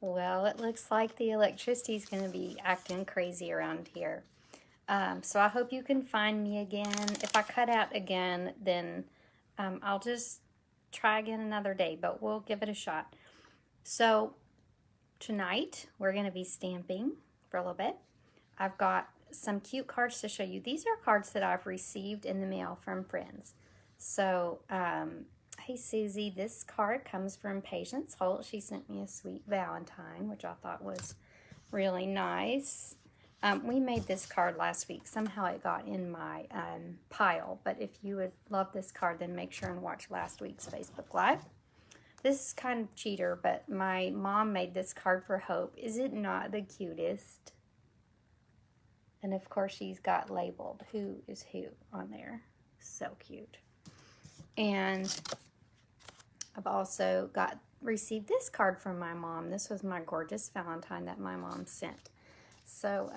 Well, it looks like the electricity is going to be acting crazy around here. So I hope you can find me again. If I cut out again, then I'll just try again another day, but we'll give it a shot. So tonight, we're going to be stamping for a little bit. I've got some cute cards to show you. These are cards that I've received in the mail from friends. So, hey Susie, this card comes from Patience Holt. She sent me a sweet Valentine, which I thought was really nice. We made this card last week. Somehow it got in my pile, but if you would love this card, then make sure and watch last week's Facebook Live. This is kind of cheater, but my mom made this card for Hope. Is it not the cutest? And of course she's got labeled who is who on there. So cute. And I've also received this card from my mom. This was my gorgeous Valentine that my mom sent. So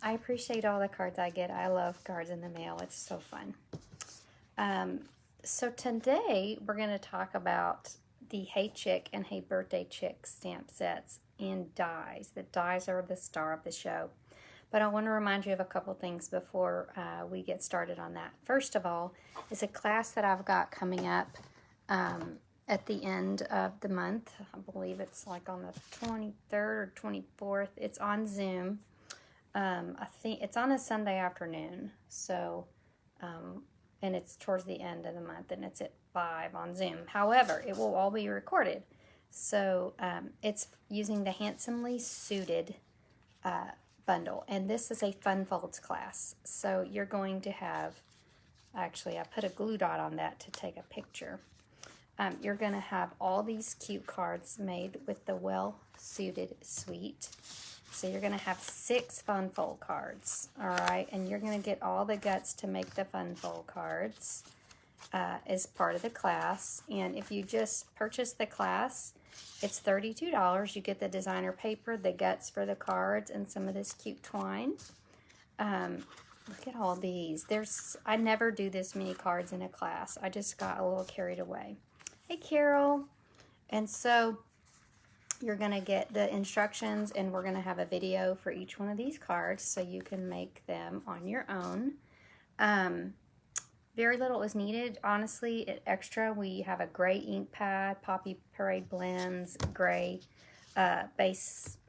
I appreciate all the cards I get. I love cards in the mail. It's so fun. So today we're going to talk about the Hey Chick and Hey Birthday Chick stamp sets in dies. The dies are the star of the show. But I want to remind you of a couple things before we get started on that. First of all, is a class that I've got coming up at the end of the month. I believe it's like on the 23rd or 24th. It's on Zoom. I think it's on a Sunday afternoon. So, and it's towards the end of the month, and it's at 5 on Zoom. However, it will all be recorded. So, it's using the Handsomely Suited bundle, and this is a Fun Folds class. So you're going to have, actually I put a glue dot on that to take a picture. You're going to have all these cute cards made with the Well Suited Suite. So you're going to have 6 Fun Fold cards, all right? And you're going to get all the guts to make the Fun Fold cards as part of the class. And if you just purchase the class, it's $32. You get the designer paper, the guts for the cards, and some of this cute twine. Look at all these. I never do this many cards in a class. I just got a little carried away. Hey, Carol. And so you're going to get the instructions, and we're going to have a video for each one of these cards so you can make them on your own. Very little is needed. Honestly, extra, we have a gray ink pad, Poppy Parade blends, gray base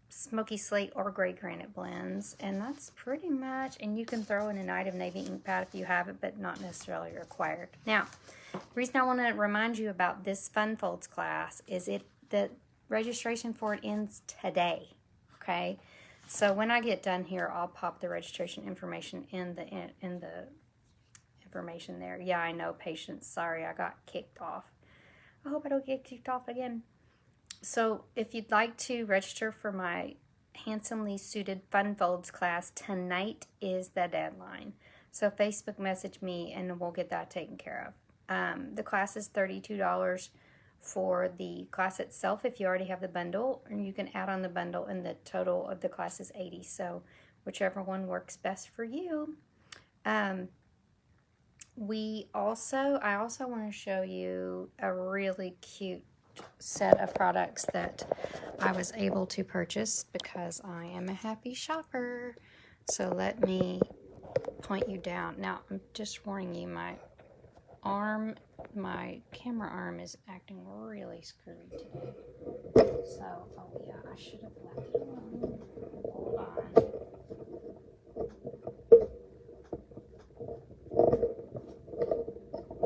smoky slate or gray granite blends, and that's pretty much, and you can throw in a Night of Navy ink pad if you have it, but not necessarily required. Now, the reason I want to remind you about this Fun Folds class is the registration for it ends today, okay? So when I get done here, I'll pop the registration information in the information there. Yeah, I know, Patience. Sorry, I got kicked off. I hope I don't get kicked off again. So if you'd like to register for my Handsomely Suited Fun Folds class, tonight is the deadline. So Facebook message me and we'll get that taken care of. The class is $32 for the class itself if you already have the bundle, and you can add on the bundle, and the total of the class is $80. So whichever one works best for you. I also want to show you a really cute set of products that I was able to purchase because I am a happy shopper. So let me point you down. Now, I'm just warning you, my camera arm is acting really screwy today. So, oh yeah, I should have left it alone. Hold on.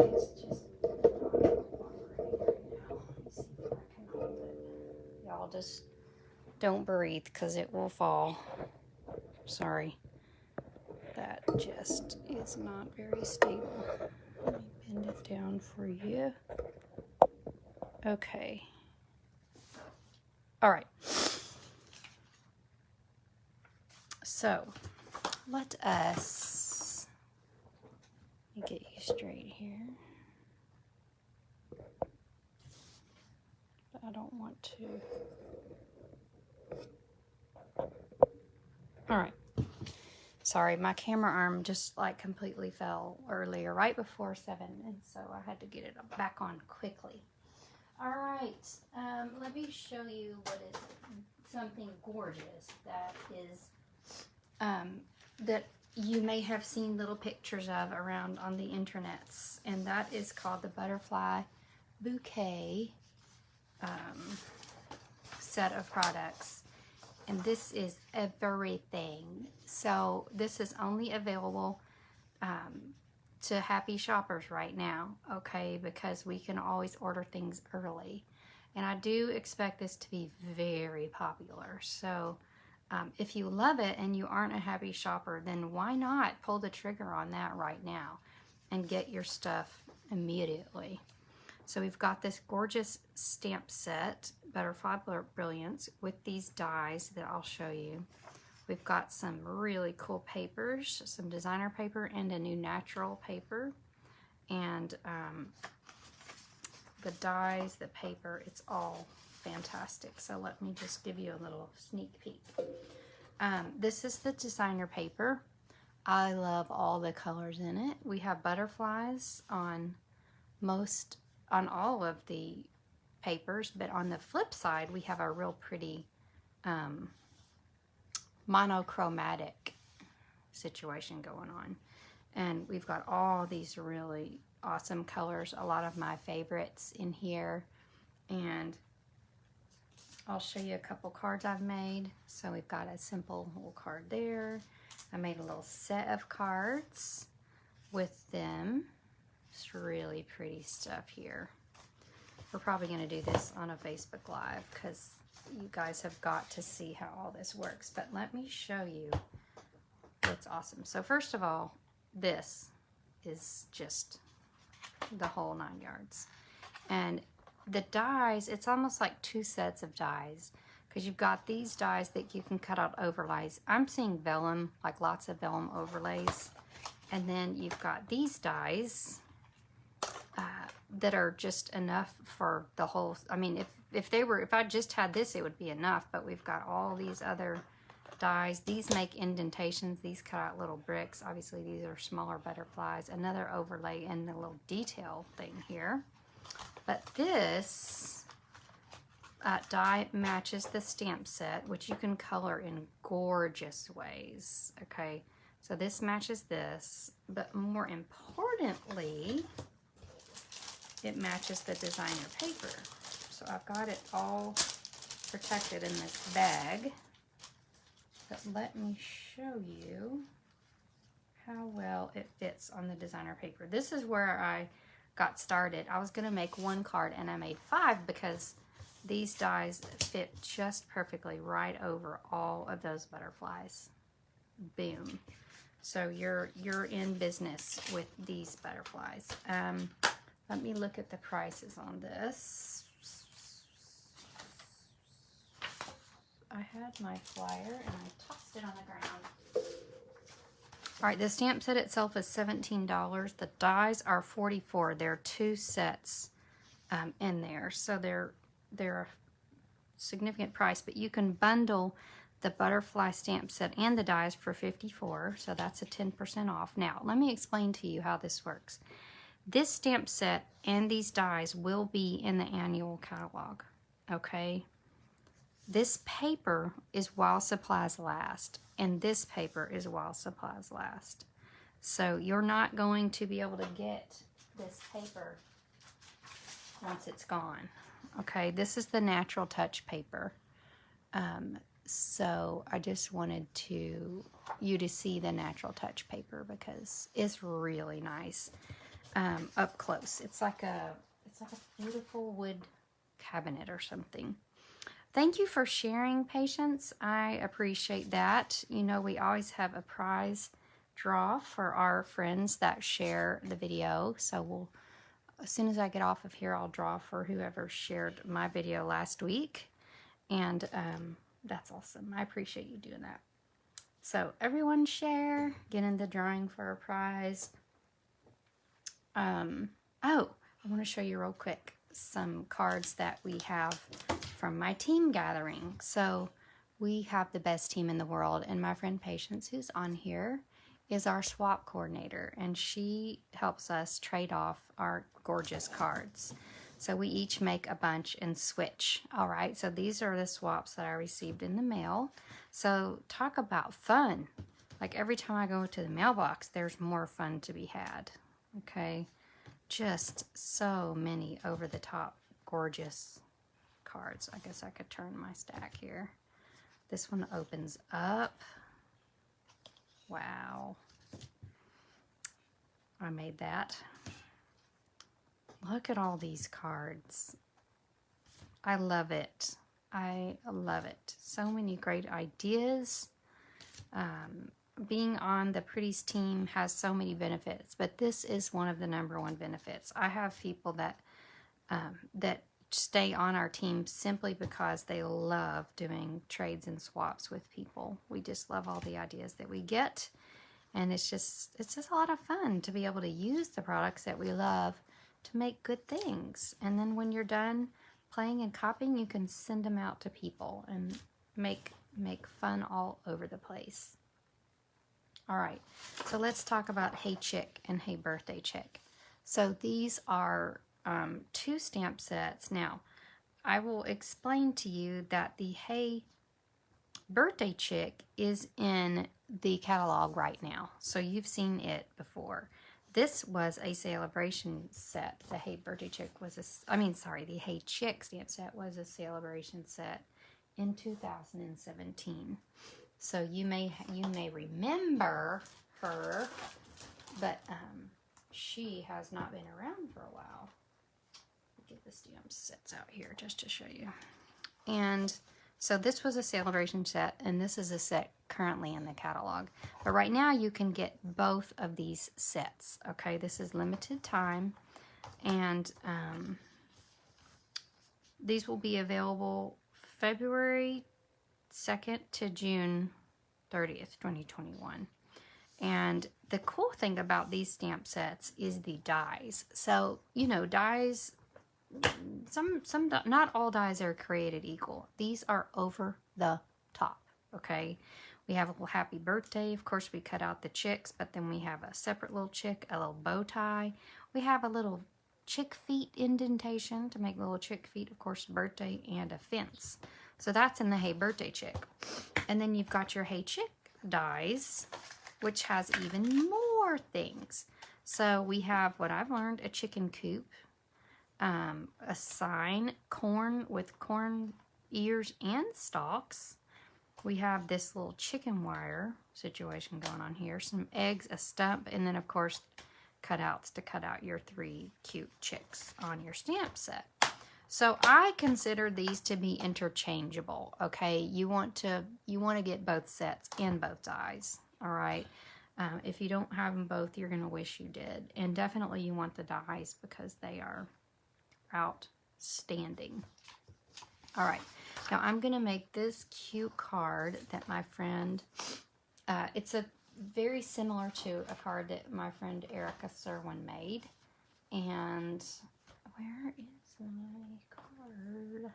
It's just not cooperating right now. Let me see if I can hold it. Y'all just don't breathe because it will fall. Sorry. That just is not very stable. Let me bend it down for you. Okay. All right. So, let me get you straight here. But I don't want to. All right. Sorry, my camera arm just like completely fell earlier, right before 7, and so I had to get it back on quickly. All right, let me show you what is something gorgeous that is, that you may have seen little pictures of around on the internets, and that is called the Butterfly Bouquet set of products. And this is everything. So this is only available to happy shoppers right now, okay, because we can always order things early. And I do expect this to be very popular. So if you love it and you aren't a happy shopper, then why not pull the trigger on that right now and get your stuff immediately. So we've got this gorgeous stamp set, Butterfly Brilliance, with these dies that I'll show you. We've got some really cool papers, some designer paper and a new natural paper. And the dies, the paper, it's all fantastic. So let me just give you a little sneak peek. This is the designer paper. I love all the colors in it. We have butterflies on all of the papers, but on the flip side, we have a real pretty monochromatic situation going on. And we've got all these really awesome colors, a lot of my favorites in here. And I'll show you a couple cards I've made. So we've got a simple little card there. I made a little set of cards with them. It's really pretty stuff here. We're probably going to do this on a Facebook Live because you guys have got to see how all this works. But let me show you what's awesome. So first of all, this is just the whole 9 yards. And the dies, it's almost like 2 sets of dies because you've got these dies that you can cut out overlays. I'm seeing vellum, like lots of vellum overlays. And then you've got these dies that are just enough for the whole. I mean, if I just had this, it would be enough, but we've got all these other dies. These make indentations. These cut out little bricks. Obviously, these are smaller butterflies. Another overlay and the little detail thing here. But this die matches the stamp set, which you can color in gorgeous ways. Okay, so this matches this, but more importantly, it matches the designer paper. So I've got it all protected in this bag. But let me show you how well it fits on the designer paper. This is where I got started. I was going to make 1 card and I made 5 because these dies fit just perfectly right over all of those butterflies. Boom. So you're in business with these butterflies. Let me look at the prices on this. I had my flyer and I tossed it on the ground. All right, the stamp set itself is $17. The dies are $44. There are 2 sets in there, so they're a significant price. But you can bundle the butterfly stamp set and the dies for $54, so that's a 10% off. Now, let me explain to you how this works. This stamp set and these dies will be in the annual catalog, okay? This paper is while supplies last, and this paper is while supplies last. So you're not going to be able to get this paper once it's gone, okay? This is the Natural Touch paper. So I just wanted you to see the Natural Touch paper because it's really nice. Up close. It's like a beautiful wood cabinet or something. Thank you for sharing, Patience. I appreciate that. You know, we always have a prize draw for our friends that share the video. So as soon as I get off of here, I'll draw for whoever shared my video last week. And that's awesome. I appreciate you doing that. So everyone share, get in the drawing for a prize. Oh, I want to show you real quick some cards that we have from my team gathering. So we have the best team in the world, and my friend Patience, who's on here, is our swap coordinator, and she helps us trade off our gorgeous cards. So we each make a bunch and switch. All right, so these are the swaps that I received in the mail. So talk about fun. Like every time I go to the mailbox, there's more fun to be had. Okay, just so many over the top, gorgeous cards. I guess I could turn my stack here. This one opens up. Wow. I made that. Look at all these cards. I love it. I love it. So many great ideas. Being on the Pretties team has so many benefits, but this is one of the #1 benefits. I have people that that stay on our team simply because they love doing trades and swaps with people. We just love all the ideas that we get, and it's just a lot of fun to be able to use the products that we love to make good things. And then when you're done playing and copying, you can send them out to people and make fun all over the place. All right, so let's talk about Hey Chick and Hey Birthday Chick. So these are 2 stamp sets. Now, I will explain to you that the Hey Birthday Chick is in the catalog right now. So you've seen it before. This was a celebration set. The Hey Birthday Chick was the Hey Chick stamp set was a celebration set in 2017. So you may remember her, but she has not been around for a while. Get the stamp sets out here just to show you. And so this was a celebration set, and this is a set currently in the catalog. But right now you can get both of these sets. Okay, this is limited time, and these will be available February 2nd to June 30th, 2021. And the cool thing about these stamp sets is the dies. So, you know, dies, not all dies are created equal. These are over the top, okay? We have a little happy birthday. Of course, we cut out the chicks, but then we have a separate little chick, a little bow tie. We have a little chick feet indentation to make little chick feet, of course, birthday, and a fence. So that's in the Hey Birthday Chick. And then you've got your Hey Chick dies, which has even more things. So we have what I've learned, a chicken coop, a sign, corn with corn ears and stalks. We have this little chicken wire situation going on here, some eggs, a stump, and then of course cutouts to cut out your 3 cute chicks on your stamp set. So I consider these to be interchangeable, okay? You want to get both sets in both dies, all right? If you don't have them both, you're going to wish you did. And definitely you want the dies because they are outstanding. All right, now I'm going to make this cute card that my friend, it's a very similar to a card that my friend Erica Serwin made. And where is my card?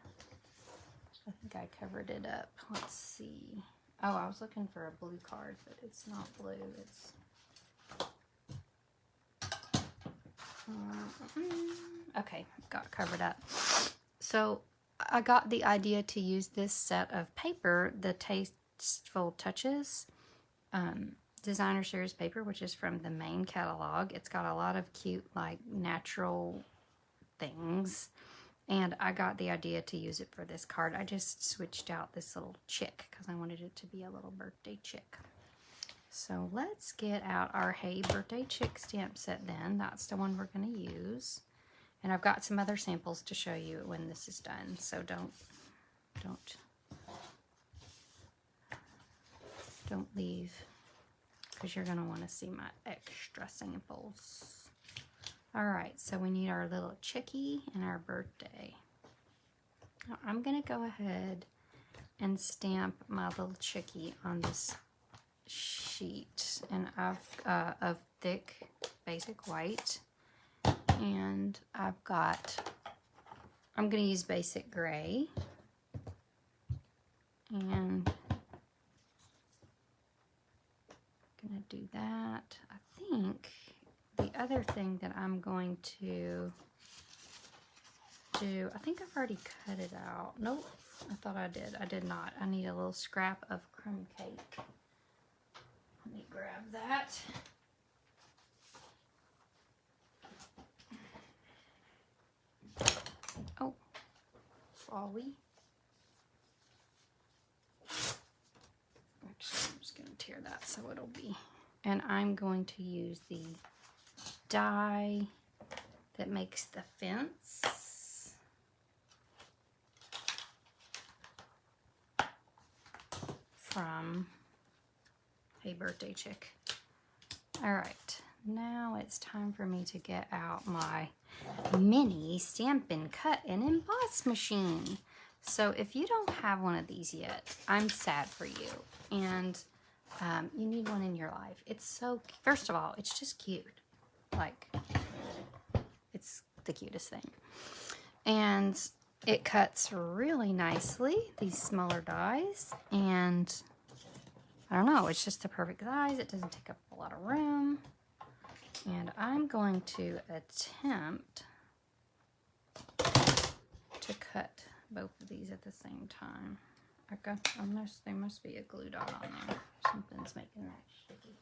I think I covered it up. Let's see. Oh, I was looking for a blue card, but it's not blue. It's okay, got covered up. So I got the idea to use this set of paper, the Tasteful Touches designer series paper, which is from the main catalog. It's got a lot of cute, like, natural things, and I got the idea to use it for this card. I just switched out this little chick because I wanted it to be a little birthday chick. So let's get out our Hey Birthday Chick stamp set then. That's the one we're going to use. And I've got some other samples to show you when this is done, so don't leave, because you're going to want to see my extra samples. All right, so we need our little chickie and our birthday. Now I'm going to go ahead and stamp my little chickie on this sheet, and I've of thick basic white, and I'm going to use basic gray, and going to do that. I think the other thing that I'm going to do, I think I've already cut it out. Nope, I thought I did. I did not. I need a little scrap of crumb cake. Let me grab that. Oh, folly. Actually, I'm just going to tear that so it'll be. And I'm going to use the die that makes the fence. From Hey Birthday Chick. All right, now it's time for me to get out my mini Stampin' Cut and Emboss machine. So if you don't have one of these yet, I'm sad for you. And you need one in your life. It's so, first of all, it's just cute. Like, it's the cutest thing. And it cuts really nicely, these smaller dies. And I don't know, it's just the perfect size. It doesn't take up a lot of room. And I'm going to attempt to cut both of these at the same time. Okay, there must be a glue dot on there. Something's making that sticky.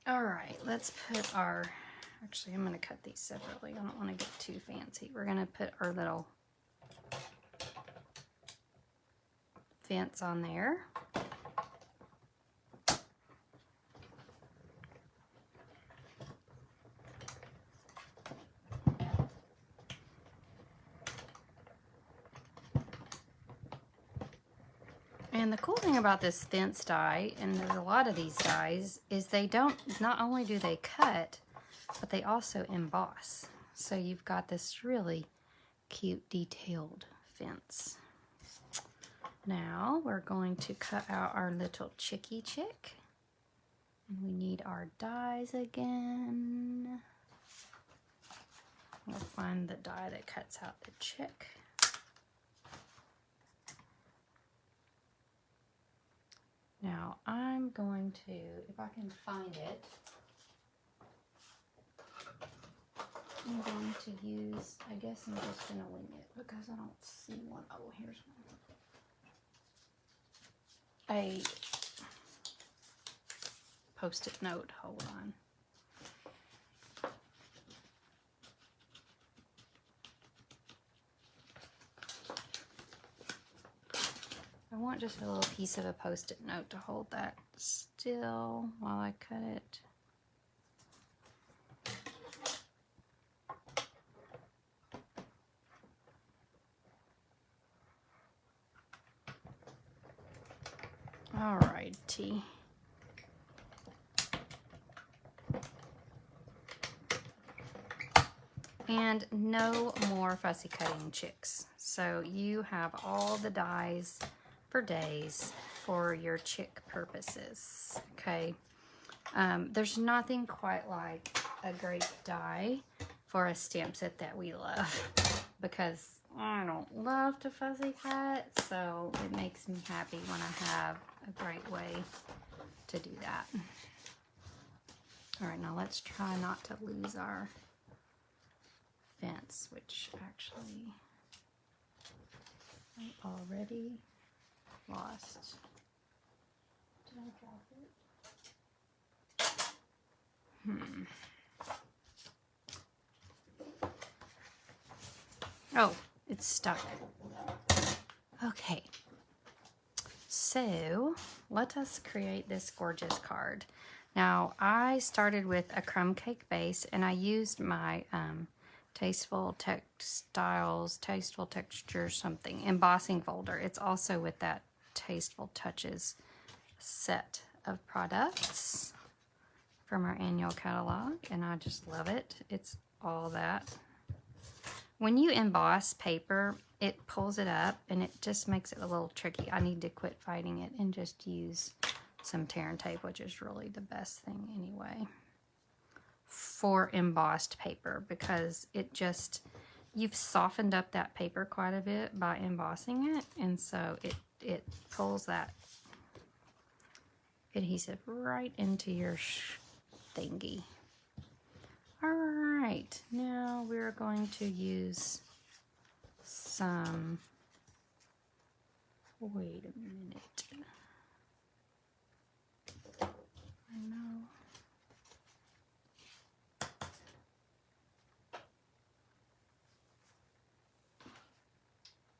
All right, let's put our, actually I'm gonna cut these separately. I don't wanna get too fancy. We're gonna put our little fence on there. And the cool thing about this fence die, and there's a lot of these dies, is they don't, not only do they cut, but they also emboss. So you've got this really cute detailed fence. Now we're going to cut out our little chickie chick. And we need our dies again. We'll find the die that cuts out the chick. Now I'm going to, if I can find it, I'm going to use, I guess I'm just going to wing it because I don't see one. Oh, here's one. A Post-it note, hold on. I want just a little piece of a Post-it note to hold that still while I cut it. Alrighty. And no more fussy cutting chicks. So you have all the dies for days for your chick purposes, okay? There's nothing quite like a great die for a stamp set that we love, because I don't love to fussy cut, so it makes me happy when I have a great way to do that. All right, now let's try not to lose our fence, which actually I already lost. Did I drop it? Oh, it's stuck. Okay. So let us create this gorgeous card. Now I started with a crumb cake base, and I used my Tasteful Textiles, Tasteful Textures something, embossing folder. It's also with that Tasteful Touches set of products from our annual catalog, and I just love it. It's all that. When you emboss paper, it pulls it up and it just makes it a little tricky. I need to quit fighting it and just use some tear and tape, which is really the best thing anyway for embossed paper, because it just, you've softened up that paper quite a bit by embossing it, and so it pulls that adhesive right into your thingy. All right, now we're going to use some, wait a minute. I know.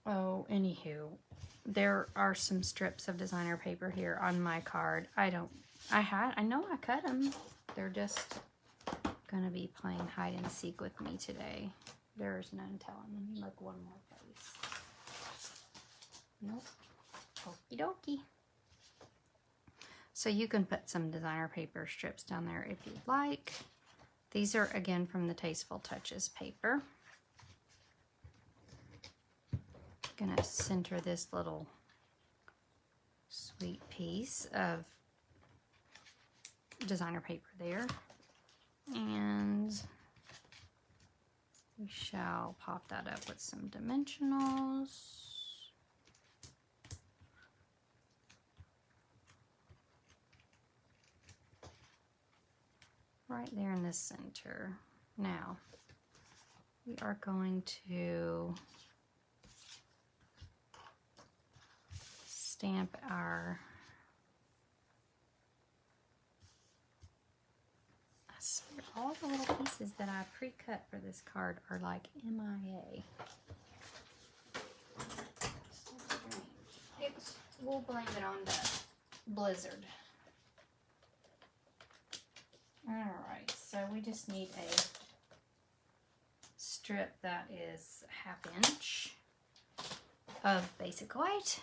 Oh, anywho, there are some strips of designer paper here on my card. I know I cut them. They're just gonna be playing hide and seek with me today. There's none telling. Let me look one more place. Nope. Okie dokie. So you can put some designer paper strips down there if you'd like. These are again from the Tasteful Touches paper. Gonna center this little sweet piece of designer paper there, and we shall pop that up with some dimensionals. Right there in the center. Now we are going to stamp our, I swear all the little pieces that I pre-cut for this card are like MIA. So strange. We'll blame it on the blizzard. Alright, so we just need a strip that is 1/2 inch of basic white.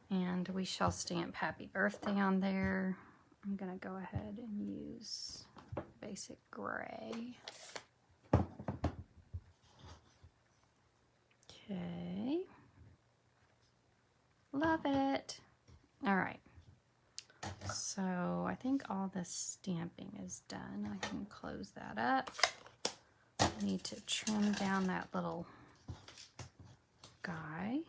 And we shall stamp Happy Birthday on there. I'm gonna go ahead and use basic gray. Okay. Love it. All right. So I think all the stamping is done. I can close that up. I need to trim down that little guy.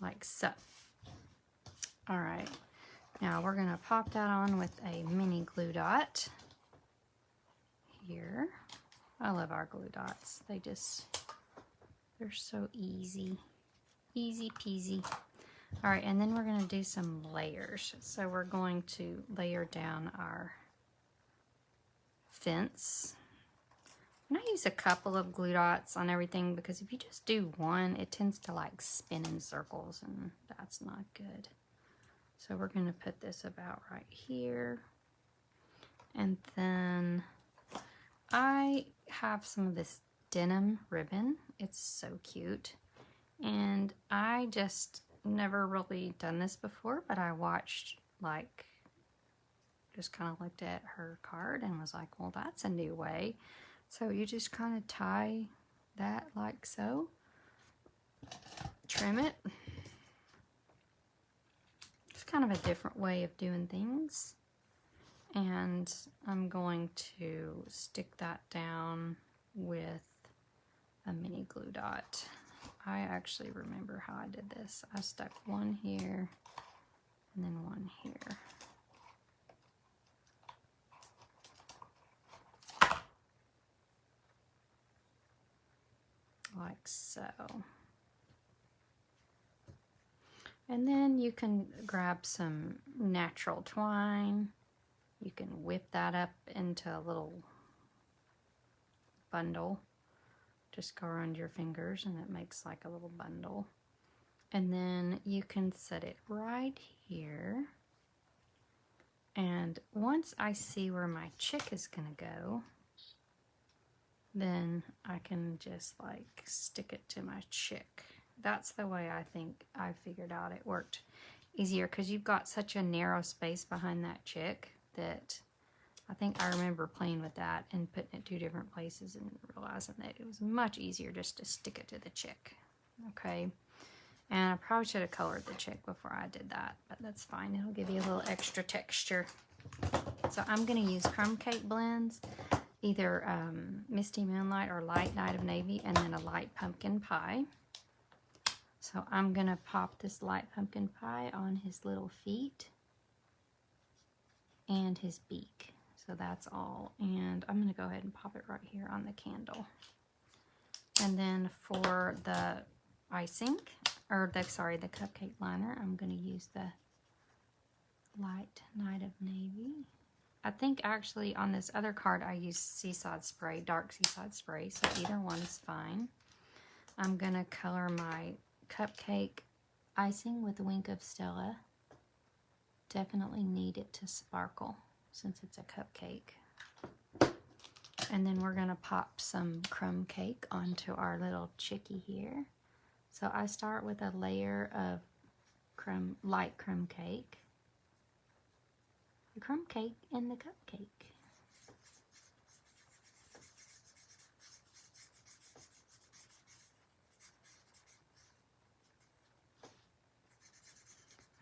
Like so. All right, now we're gonna pop that on with a mini glue dot here. I love our glue dots. They're so easy. Easy peasy. All right, and then we're gonna do some layers. So we're going to layer down our fence. And I use a couple of glue dots on everything because if you just do one, it tends to like spin in circles and that's not good. So we're gonna put this about right here. And then I have some of this denim ribbon. It's so cute. And I just never really done this before, but I watched just kind of looked at her card and was like, well, that's a new way. So you just kind of tie that like so, trim it. It's kind of a different way of doing things. And I'm going to stick that down with a mini glue dot. I actually remember how I did this. I stuck one here and then one here. Like so. And then you can grab some natural twine. You can whip that up into a little bundle. Just go around your fingers and it makes like a little bundle. And then you can set it right here. And once I see where my chick is gonna go, then I can just like stick it to my chick. That's the way I think I figured out it worked easier, because you've got such a narrow space behind that chick that I think I remember playing with that and putting it 2 different places and realizing that it was much easier just to stick it to the chick. Okay, and I probably should have colored the chick before I did that, but that's fine. It'll give you a little extra texture. So I'm going to use Crumb Cake blends, either Misty Moonlight or Light Night of Navy, and then a light pumpkin pie. So I'm going to pop this light pumpkin pie on his little feet and his beak. So that's all. And I'm going to go ahead and pop it right here on the candle. And then for the icing, or the cupcake liner, I'm going to use the light Night of Navy. I think actually on this other card I used Seaside Spray, dark Seaside Spray, so either one is fine. I'm going to color my cupcake icing with a Wink of Stella. Definitely need it to sparkle since it's a cupcake. And then we're going to pop some crumb cake onto our little chickie here. So I start with a layer of light crumb cake. The crumb cake and the cupcake.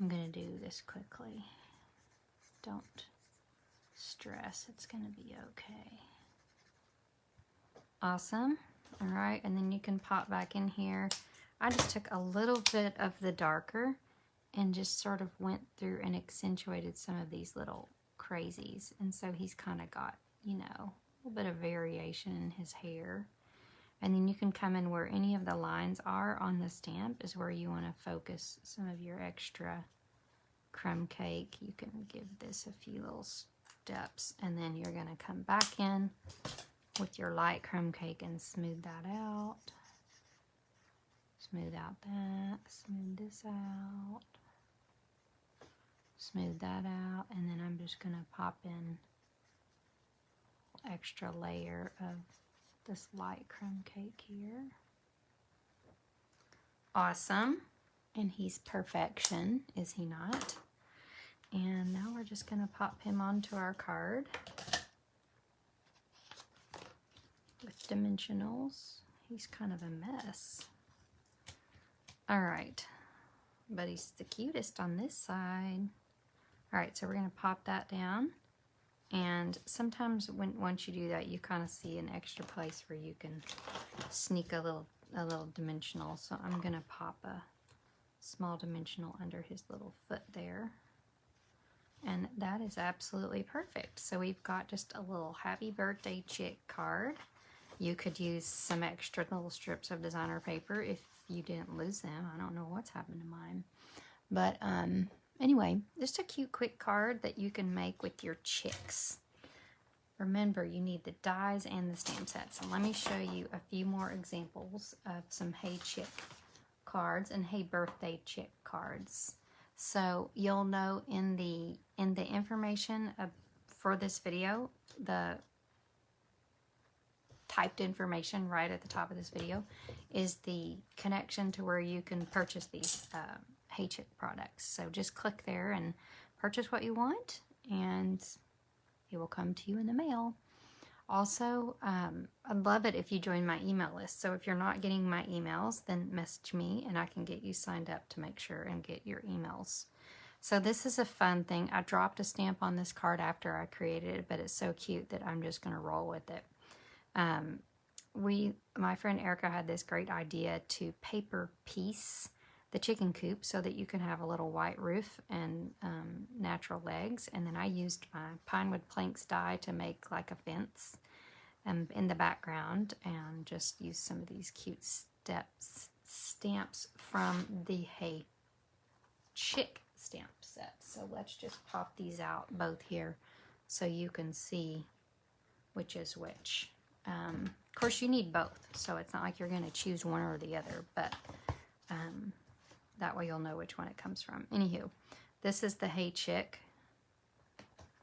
I'm going to do this quickly. Don't stress, it's going to be okay. Awesome. All right, and then you can pop back in here. I just took a little bit of the darker and just sort of went through and accentuated some of these little crazies. And so he's kind of got, you know, a little bit of variation in his hair. And then you can come in where any of the lines are on the stamp is where you want to focus some of your extra crumb cake. You can give this a few little steps, and then you're going to come back in with your light crumb cake and smooth that out. Smooth out that, smooth this out, smooth that out, and then I'm just going to pop in an extra layer of this light crumb cake here. Awesome. And he's perfection, is he not? And now we're just going to pop him onto our card with dimensionals. He's kind of a mess. All right, but he's the cutest on this side. All right, so we're going to pop that down. And sometimes once you do that, you kind of see an extra place where you can sneak a little dimensional. So I'm going to pop a small dimensional under his little foot there. And that is absolutely perfect. So we've got just a little happy birthday chick card. You could use some extra little strips of designer paper if you didn't lose them. I don't know what's happened to mine. But anyway, just a cute quick card that you can make with your chicks. Remember, you need the dies and the stamp sets. And let me show you a few more examples of some Hey Chick cards and Hey Birthday Chick cards. So you'll know in the information for this video, the typed information right at the top of this video is the connection to where you can purchase these Hey Chick products. So just click there and purchase what you want, and it will come to you in the mail. Also, I'd love it if you join my email list. So if you're not getting my emails, then message me and I can get you signed up to make sure and get your emails. So this is a fun thing. I dropped a stamp on this card after I created it, but it's so cute that I'm just going to roll with it. My friend Erica had this great idea to paper piece the chicken coop so that you can have a little white roof and natural legs. And then I used my Pinewood Planks die to make like a fence in the background, and just use some of these cute stamps from the Hey Chick stamp set. So let's just pop these out both here so you can see which is which. Of course, you need both, so it's not like you're going to choose one or the other, but that way you'll know which one it comes from. Anywho, this is the Hey Chick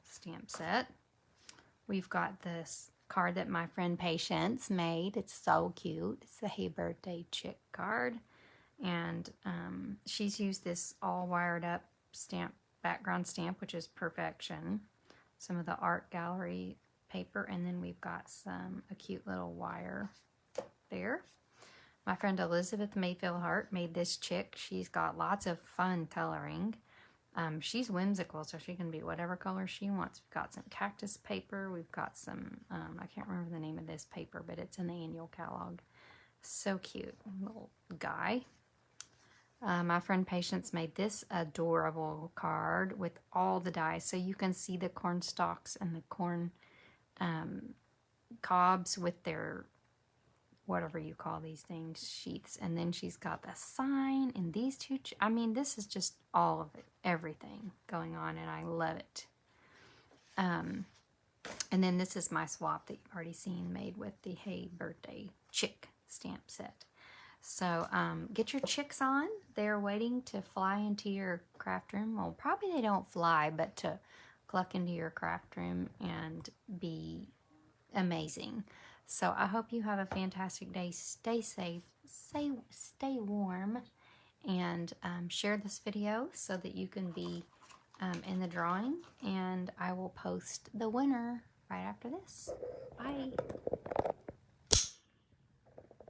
stamp set. We've got this card that my friend Patience made. It's so cute. It's the Hey Birthday Chick card. And she's used this all wired up stamp, background stamp, which is perfection. Some of the art gallery paper, and then we've got a cute little wire there. My friend Elizabeth Mayfield Hart made this chick. She's got lots of fun coloring. She's whimsical, so she can be whatever color she wants. We've got some cactus paper. We've got some, I can't remember the name of this paper, but it's in the annual catalog. So cute, little guy. My friend Patience made this adorable card with all the dies. So you can see the corn stalks and the corn cobs with their, whatever you call these things, sheaths. And then she's got the sign and these two. I mean, this is just all of it, everything going on, and I love it. And then this is my swap that you've already seen, made with the Hey Birthday Chick stamp set. So get your chicks on. They're waiting to fly into your craft room. Well, probably they don't fly, but to cluck into your craft room and be amazing. So I hope you have a fantastic day. Stay safe, stay warm, and share this video so that you can be in the drawing. And I will post the winner right after this. Bye.